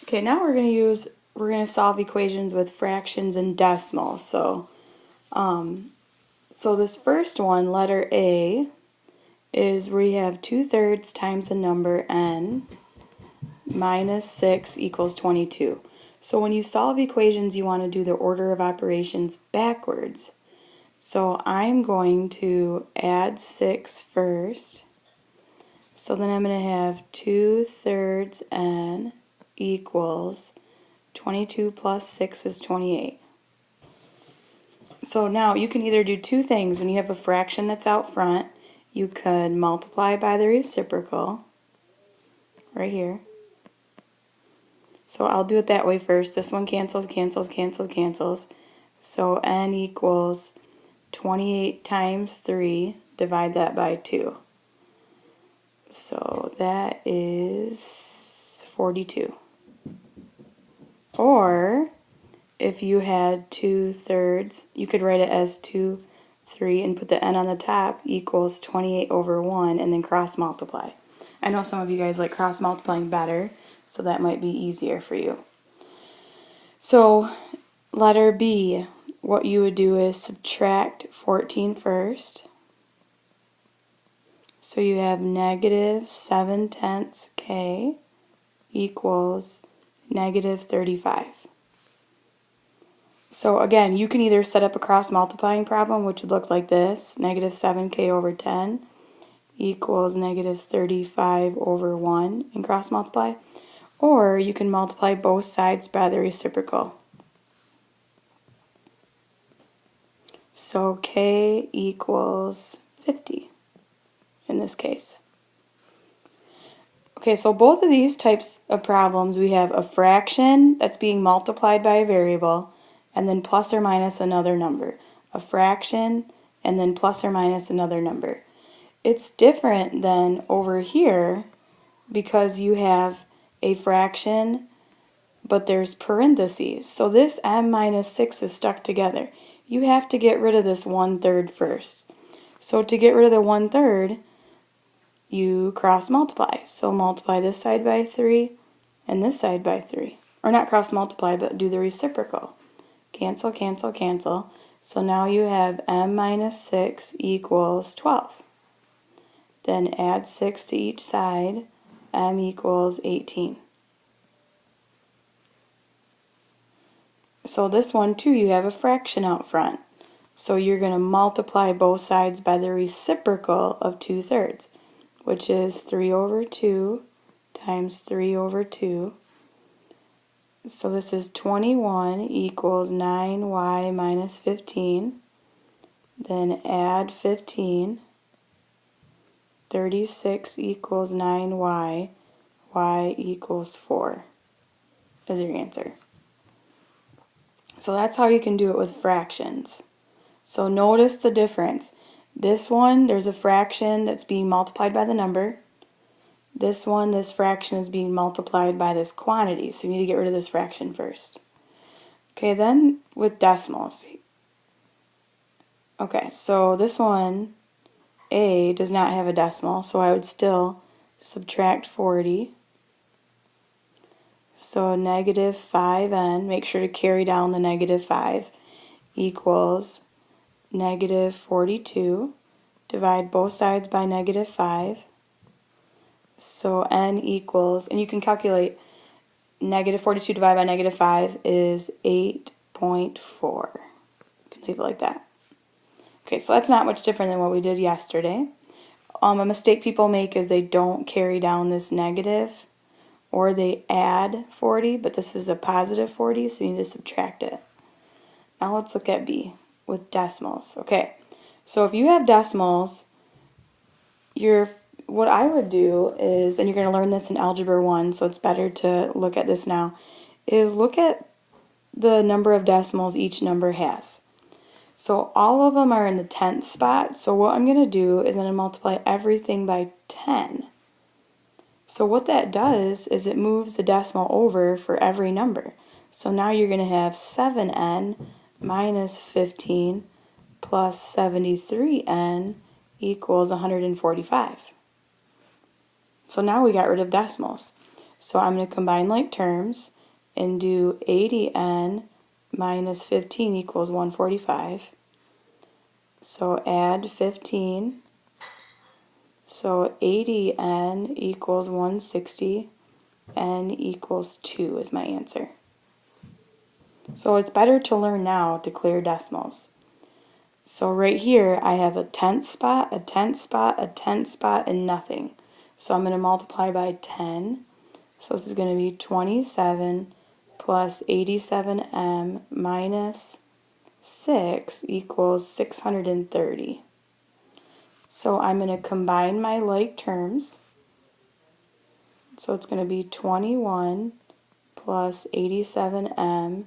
Okay, now we're going to solve equations with fractions and decimals. So this first one, letter A, is where you have 2/3 times the number n minus 6 equals 22. So when you solve equations, you want to do the order of operations backwards. So I'm going to add 6 first. So then I'm going to have 2/3 n equals 22 plus 6 is 28. So now you can either do two things. When you have a fraction that's out front, you could multiply by the reciprocal right here. So I'll do it that way first. This one cancels, cancels, cancels, cancels. So n equals 28 times 3. Divide that by 2. So that is 42. Or if you had 2/3, you could write it as 2, 3, and put the n on the top equals 28 over 1 and then cross multiply. I know some of you guys like cross multiplying better, so that might be easier for you. So letter B, what you would do is subtract 14 first. So you have negative 7/10 k equals negative 35. So again, you can either set up a cross multiplying problem, which would look like this: negative 7k over 10 equals negative 35 over 1 and cross multiply, or you can multiply both sides by the reciprocal. So k equals 50 in this case. Okay, so both of these types of problems, we have a fraction that's being multiplied by a variable, and then plus or minus another number. A fraction, and then plus or minus another number. It's different than over here because you have a fraction, but there's parentheses. So this m minus 6 is stuck together. You have to get rid of this 1/3 first. So to get rid of the 1/3, you cross multiply. So multiply this side by 3 and this side by 3. Or not cross multiply, but do the reciprocal. Cancel, cancel, cancel. So now you have m minus 6 equals 12. Then add 6 to each side. M equals 18. So this one too, you have a fraction out front. So you're going to multiply both sides by the reciprocal of 2/3, which is 3 over 2 times 3 over 2. So this is 21 equals 9y minus 15. Then add 15. 36 equals 9y. Y equals 4 is your answer. So that's how you can do it with fractions. So notice the difference. This one, there's a fraction that's being multiplied by the number. This one, this fraction is being multiplied by this quantity, so you need to get rid of this fraction first. Okay, then with decimals. Okay, so this one, A, does not have a decimal, so I would still subtract 40. So negative 5n, make sure to carry down the negative 5, equals negative 42. Divide both sides by negative 5. So n equals, and you can calculate negative 42 divided by negative 5 is 8.4. You can leave it like that. Okay, so that's not much different than what we did yesterday. A mistake people make is they don't carry down this negative, or they add 40, but this is a positive 40, so you need to subtract it. Now let's look at B with decimals. Okay, so if you have decimals, what I would do is, and you're going to learn this in Algebra 1, so it's better to look at this now, is look at the number of decimals each number has. So all of them are in the 10th spot, so what I'm going to do is I'm going to multiply everything by 10. So what that does is it moves the decimal over for every number. So now you're going to have 7n minus 15 plus 73n equals 145. So now we got rid of decimals. So I'm going to combine like terms and do 80n minus 15 equals 145. So add 15. So 80n equals 160. N equals 2 is my answer. So it's better to learn now to clear decimals. So right here I have a tenth spot, a tenth spot, a tenth spot, and nothing. So I'm going to multiply by 10. So this is going to be 27 plus 87m minus 6 equals 630. So I'm going to combine my like terms. So it's going to be 21 plus 87m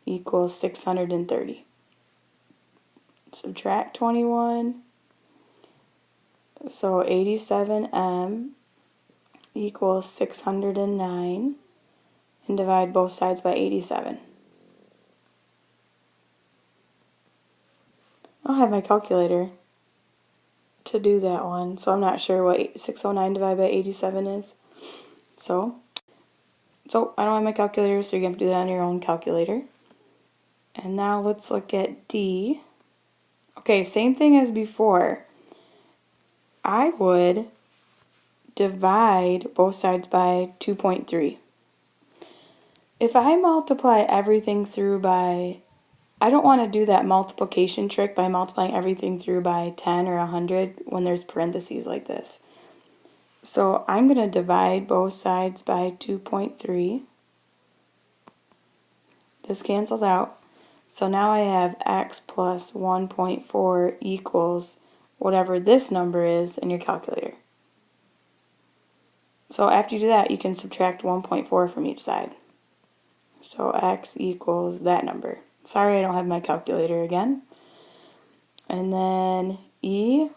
equals 630. Subtract 21. So 87m equals 609. And divide both sides by 87. I don't have my calculator to do that one, so I'm not sure what 609 divided by 87 is. So I don't have my calculator, so you're going to have to do that on your own calculator. And now let's look at D. Okay, same thing as before. I would divide both sides by 2.3. If I multiply everything through by, I don't want to do that multiplication trick by multiplying everything through by 10 or 100 when there's parentheses like this. So I'm going to divide both sides by 2.3. This cancels out. So now I have x plus 1.4 equals whatever this number is in your calculator. So after you do that, you can subtract 1.4 from each side. So x equals that number. Sorry, I don't have my calculator again. And then E,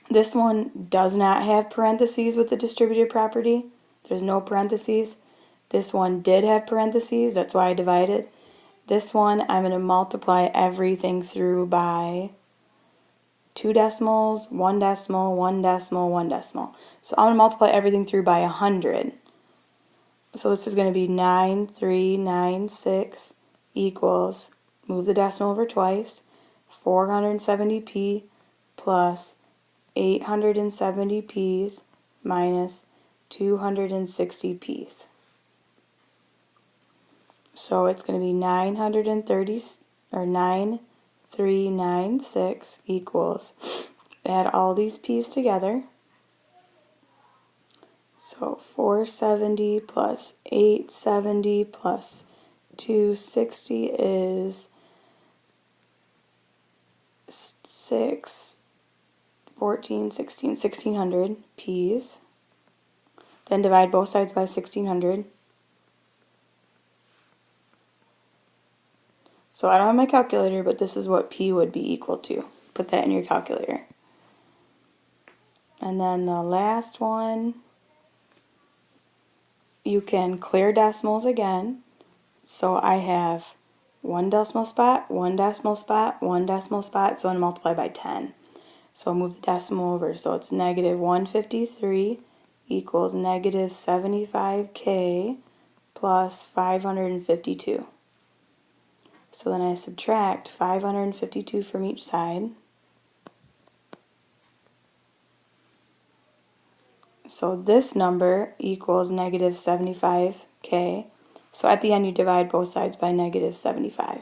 this one does not have parentheses with the distributive property. There's no parentheses. This one did have parentheses, that's why I divided. This one, I'm going to multiply everything through by 2 decimals, 1 decimal, 1 decimal, 1 decimal. So I'm going to multiply everything through by 100. So this is going to be 9396 equals, move the decimal over twice, 470p plus 870p's minus 260p's. So it's going to be 9396 equals, add all these p's together. So 470 plus 870 plus 260 is 1600 p's. Then divide both sides by 1600. So I don't have my calculator, but this is what p would be equal to. Put that in your calculator. And then the last one, you can clear decimals again. So I have 1 decimal spot, 1 decimal spot, 1 decimal spot, so I'm going to multiply by 10. So I'll move the decimal over, so it's negative 153 equals negative 75k plus 552. So then I subtract 552 from each side. So this number equals negative 75k. So at the end you divide both sides by negative 75.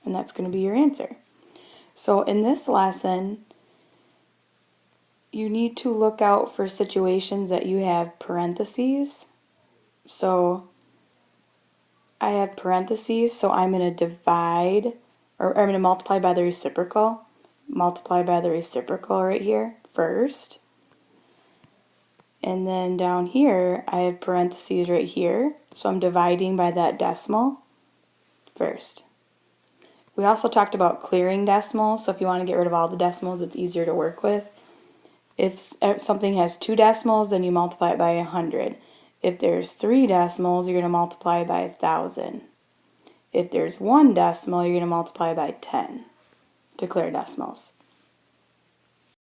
And that's going to be your answer. So in this lesson, you need to look out for situations that you have parentheses. So I have parentheses, so I'm going to divide, or I'm going to multiply by the reciprocal. Multiply by the reciprocal right here first. And then down here, I have parentheses right here, so I'm dividing by that decimal first. We also talked about clearing decimals, so if you want to get rid of all the decimals, it's easier to work with. If something has 2 decimals, then you multiply it by 100. If there's 3 decimals, you're going to multiply by 1,000. If there's 1 decimal, you're going to multiply by 10 to clear decimals.